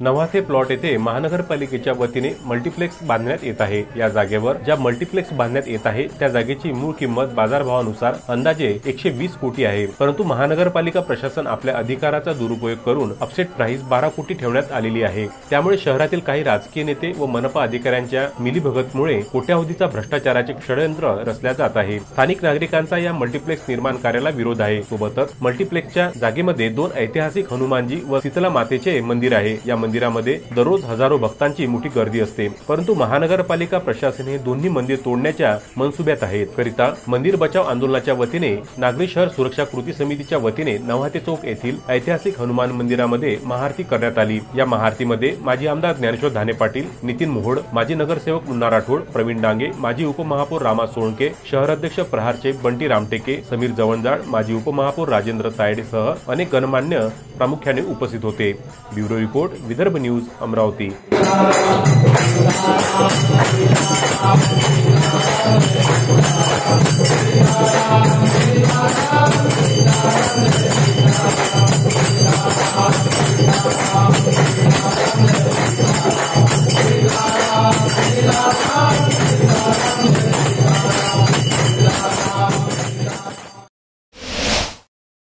Navathe plot येथे महानगरपालिकेच्या वतीने मल्टीप्लेक्स बांधण्यात येत आहे। या जागेवर ज्या मल्टीप्लेक्स बांधण्यात येत आहे त्या जागेची मूळ किंमत बाजारभावानुसार अंदाजे 120 कोटी आहे, परंतु महानगरपालिका प्रशासन आपल्या अधिकाराचा दुरुपयोग करून अपसेट प्राइस 12 कोटी ठेवण्यात आलेली आहे। त्यामुळे शहरातील काही राजकीय नेते व मनपा अधिकाऱ्यांच्या मिलीभगतमुळे कोट्यावधीचा भ्रष्टाचाराचे षडयंत्र रचल्या जात आहे। स्थानिक नागरिकांचा या मल्टीप्लेक्स निर्माण कार्याला विरोध आहे। सोबतच मल्टीप्लेक्सच्या जागेमध्ये 2 ऐतिहासिक हनुमानजी व शीतला मातेचे मंदिर आहे। या मंदिरामध्ये दररोज हजारो भक्तांची मोठी गर्दी असते, परंतु महानगरपालिका प्रशासन हे दोन्ही मंदिर तोडण्याच्या मनसुब्यात आहेत। करिता मंदिर बचाव आंदोलनाच्या वतीने नागरी शहर सुरक्षा कृती समितीच्या वतीने नवाथे चौक येथील ऐतिहासिक हनुमान मंदिरामध्ये महाआरती करण्यात आली। या महाआरतीमध्ये माजी आमदार ज्ञानेश्वर धाने पाटील, नितीन मोहोड, माजी नगरसेवक मुन्ना राठोड, प्रवीण डांगे, माजी उपमहापौर रामा सोळंके, शहर अध्यक्ष प्रहारचे बंटी रामटेके, समीर जवळजाळ, माजी उपमहापौर राजेंद्र तायडे सह अनेक गणमान्य प्रामुख्याने उपस्थित होते। Bureau report, Vidarbha news, Amravati.